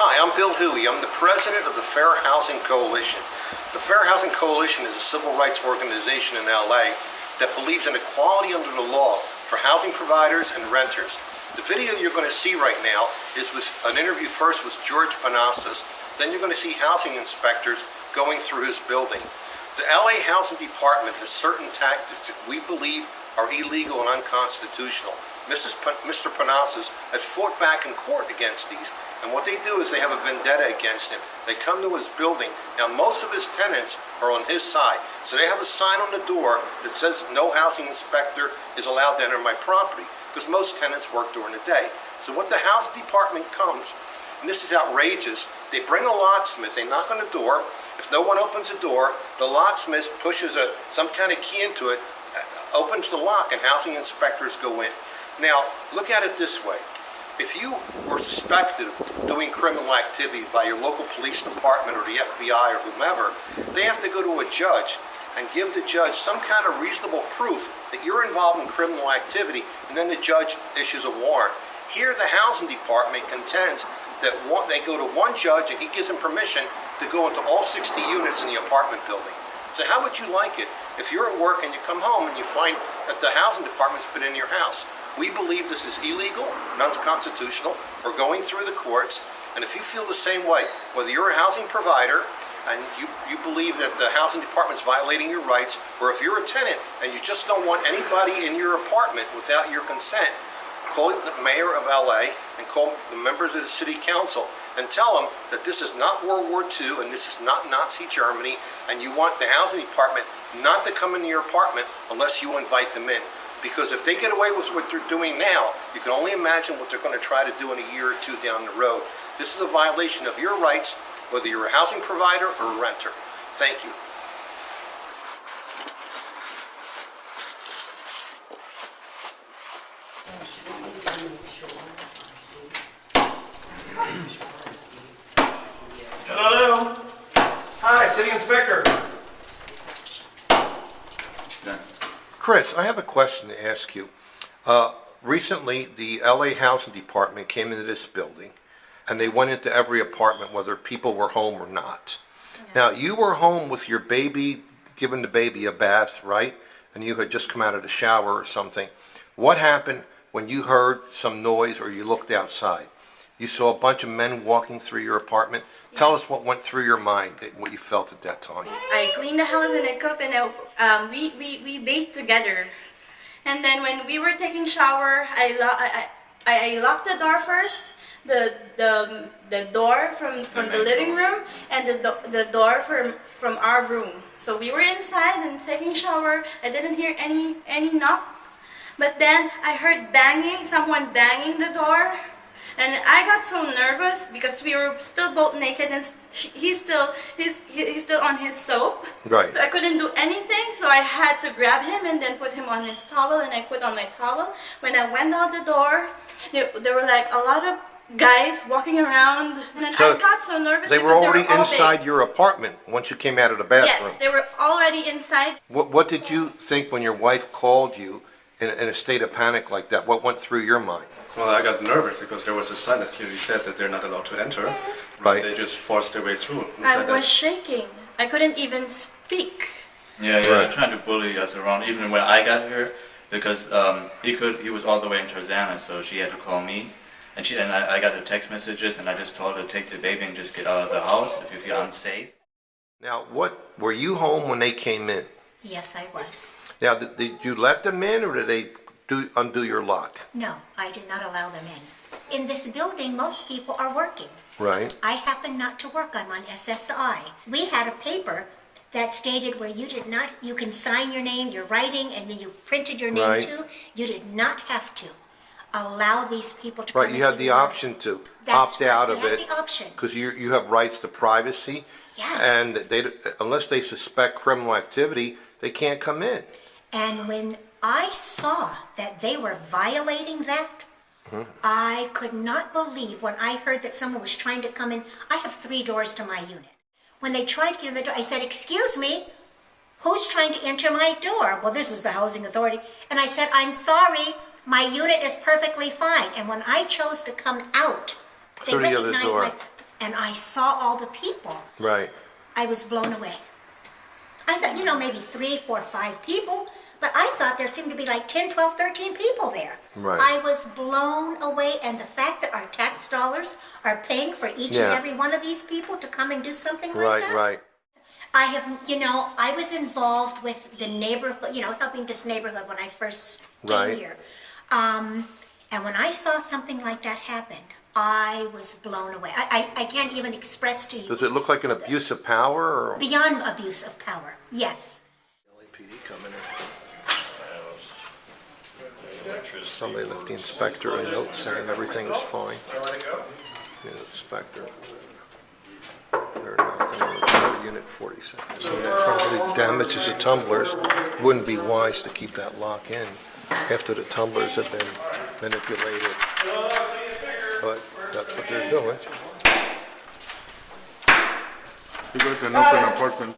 Hi, I'm Bill Huey. I'm the president of the Fair Housing Coalition. The Fair Housing Coalition is a civil rights organization in LA that believes in equality under the law for housing providers and renters. The video you're going to see right now is with an interview first with George Panasas. Then you're going to see housing inspectors going through his building. The LA Housing Department has certain tactics that we believe are illegal and unconstitutional. Mr. Panasas has fought back in court against these, and what they do is they have a vendetta against him. They come to his building. Now, most of his tenants are on his side, so they have a sign on the door that says no housing inspector is allowed to enter my property, because most tenants work during the day. So what the housing department comes, and this is outrageous, they bring a locksmith, they knock on the door. If no one opens the door, the locksmith pushes some kind of key into it, opens the lock, and housing inspectors go in. Now, look at it this way. If you were suspected of doing criminal activity by your local police department or the FBI or whomever, they have to go to a judge and give the judge some kind of reasonable proof that you're involved in criminal activity, and then the judge issues a warrant. Here, the housing department contends that they go to one judge and he gives them permission to go into all 60 units in the apartment building. So how would you like it if you're at work and you come home and you find that the housing department's been in your house? We believe this is illegal, unconstitutional. We're going through the courts, and if you feel the same way, whether you're a housing provider and you believe that the housing department's violating your rights, or if you're a tenant and you just don't want anybody in your apartment without your consent, call the mayor of LA and call the members of the city council and tell them that this is not World War II and this is not Nazi Germany, and you want the housing department not to come into your apartment unless you invite them in. Because if they get away with what they're doing now, you can only imagine what they're going to try to do in a year or two down the road. This is a violation of your rights, whether you're a housing provider or a renter. Thank you. Hello. Hi, City Inspector. Chris, I have a question to ask you. Recently, the LA Housing Department came into this building, and they went into every apartment, whether people were home or not. Yeah. Now, you were home with your baby, giving the baby a bath, right? And you had just come out of the shower or something. What happened when you heard some noise or you looked outside? You saw a bunch of men walking through your apartment. Yeah. Tell us what went through your mind, what you felt at that time. I cleaned the house and I cooked, and we bathed together. And then when we were taking shower, I locked the door first, the door from the living room, and the door from our room. So we were inside and taking shower. I didn't hear any knock, but then I heard banging, someone banging the door. And I got so nervous because we were still both naked, and he's still on his soap. Right. So I couldn't do anything, so I had to grab him and then put him on his towel, and I put on my towel. When I went out the door, there were like a lot of guys walking around, and then I got so nervous. They were already inside your apartment once you came out of the bathroom. Yes, they were already inside. What did you think when your wife called you in a state of panic like that? What went through your mind? Well, I got nervous because there was a sign that clearly said that they're not allowed to enter. Right. They just forced their way through. I was shaking. I couldn't even speak. Yeah, right. Trying to bully us around, even when I got here, because he was all the way in Tarzana, so she had to call me, and I got the text messages, and I just told her to take the baby and just get out of the house if you feel unsafe. Now, were you home when they came in? Yes, I was. Now, did you let them in, or did they undo your lock? No, I did not allow them in. In this building, most people are working. Right. I happen not to work. I'm on SSI. We had a paper that stated where you can sign your name, your writing, and then you printed your name too. You did not have to allow these people to come in. Right, you had the option to opt out of it. You had the option. Because you have rights to privacy. Yes. And unless they suspect criminal activity, they can't come in. And when I saw that they were violating that, I could not believe when I heard that someone was trying to come in. I have 3 doors to my unit. When they tried to get in the door, I said, "Excuse me, who's trying to enter my door?" "Well, this is the housing authority." And I said, "I'm sorry, my unit is perfectly fine." And when I chose to come out, they recognized and I saw all the people, Right. I was blown away. I thought, maybe 3, 4, 5 people, but I thought there seemed to be like 10, 12, 13 people there. Right. I was blown away, and the fact that our tax dollars are paying for each and Yeah. every one of these people to come and do something like Right, that. right. I have, I was involved with the neighborhood, helping this neighborhood when I first came Right. here. And when I saw something like that happen, I was blown away. I can't even express to you. Does it look like an abuse of power or? Beyond abuse of power, yes. LAPD coming in. Somebody left the inspector a note saying everything was fine. The inspector. They're not going to report unit 47. So that probably damages the tumblers. Wouldn't be wise to keep that lock in after the tumblers have been manipulated. But that's what they're doing. You got an open important.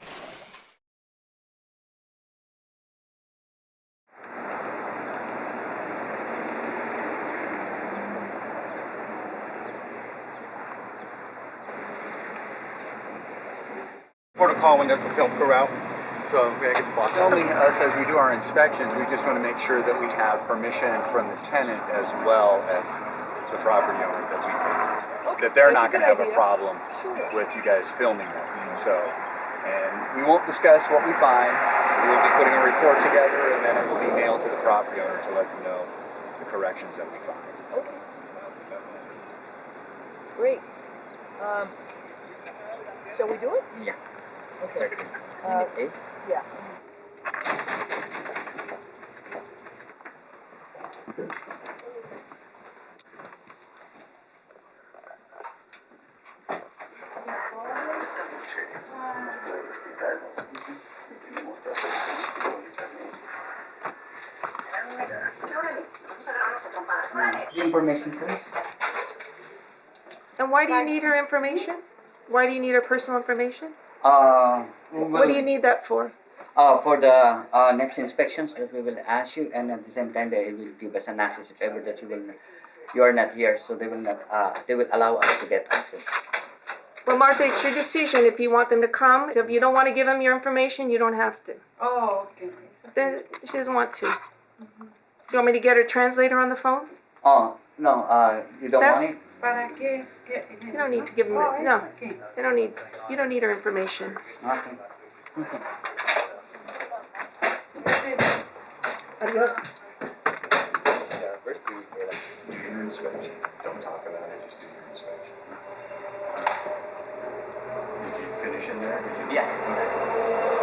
Protocol when there's a film crew out. So we gotta get the boss. Only us as we do our inspections, we just want to make sure that we have permission from the tenant as well as the property owner that we take. That they're not going to have a problem with you guys filming them. So, and we won't discuss what we find. We will be putting a report together and then it will be mailed to the property owner to let them know the corrections that we find. Okay. Great. Shall we do it? Yeah. Okay. Yeah. Information, please. And why do you need her information? Why do you need her personal information? What do you need that for? For the next inspections that we will ask you, and at the same time they will give us an access if ever that you are not here, so they will not they will allow us to get access. Well, Martha, it's your decision if you want them to come. If you don't want to give them your information, you don't have to. Oh, okay. Then she doesn't want to. You want me to get her translator on the phone? Oh no, you don't That's- want it. ¿Para qué? You don't need to give them. No, you don't need. You don't need her information. Okay. Adios. First thing is do your inspection. Don't talk about it, just do your inspection. Did you finish in there? Did you? Yeah.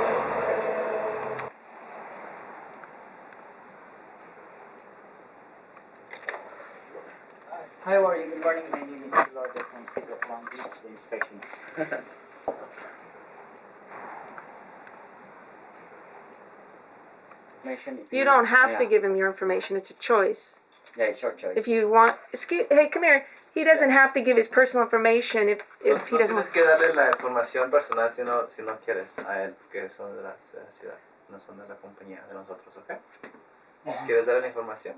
Hi, how are you? Good morning. My name is Lord from City of Long Beach, the inspection. Information, if You don't have to yeah. give him your information. It's a choice. Yeah, it's your choice. If you want, hey, come here. He doesn't have to give his personal information if he doesn't Tienes want. que darle la información personal si no quieres a él, porque son de la ciudad, no son de la compañía, de nosotros, ¿ok? ¿Quieres darle la información?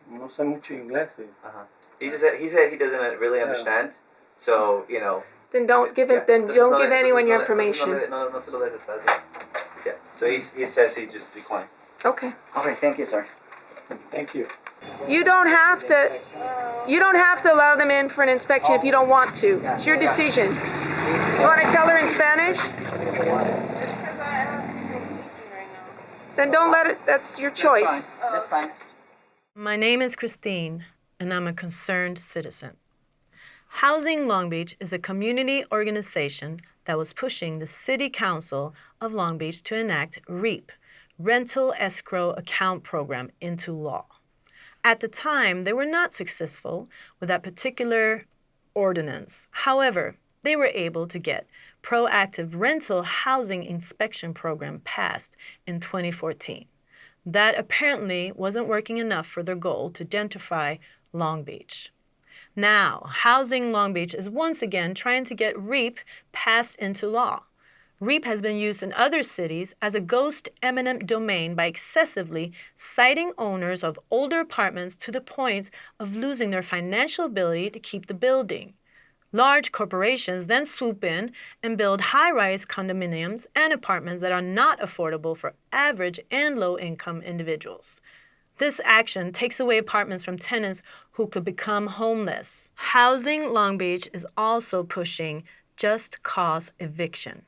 No sé mucho inglés. Uh-huh. He said he doesn't really understand, so, you know. Then don't give him. Then Entonces don't no give le- anyone your entonces no le- information. No se lo des, está bien. Yeah, so he says he just declined. Okay. Okay, thank you, sir. Thank you. You don't have to. You don't have to allow them in for an inspection if you don't want to. It's your decision. You want to tell her in Spanish? Then don't let it. That's your choice. That's fine. My name is Christine, and I'm a concerned citizen. Housing Long Beach is a community organization that was pushing the City Council of Long Beach to enact REAP, Rental Escrow Account Program, into law. At the time, they were not successful with that particular ordinance. However, they were able to get proactive rental housing inspection program passed in 2014. That apparently wasn't working enough for their goal to gentrify Long Beach. Now, Housing Long Beach is once again trying to get REAP passed into law. REAP has been used in other cities as a ghost eminent domain by excessively citing owners of older apartments to the point of losing their financial ability to keep the building. Large corporations then swoop in and build high-rise condominiums and apartments that are not affordable for average and low-income individuals. This action takes away apartments from tenants who could become homeless. Housing Long Beach is also pushing just cause eviction,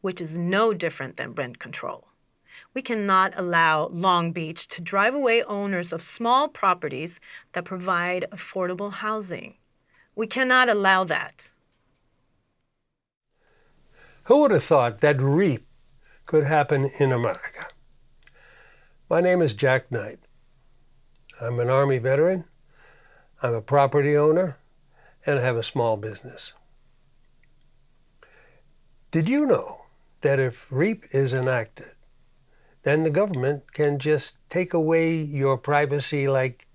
which is no different than rent control. We cannot allow Long Beach to drive away owners of small properties that provide affordable housing. We cannot allow that. Who would have thought that REAP could happen in America? My name is Jack Knight. I'm an Army veteran, I'm a property owner, and I have a small business. Did you know that if REAP is enacted, then the government can just take away your privacy like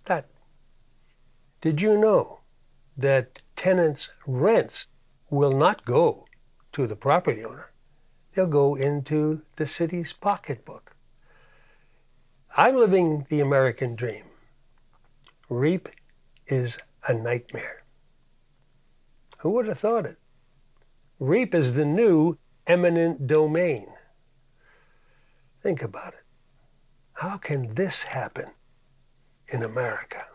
that? Did you know that tenants' rents will not go to the property owner? They'll go into the city's pocketbook. I'm living the American dream. REAP is a nightmare. Who would have thought it? REAP is the new eminent domain. Think about it. How can this happen in America?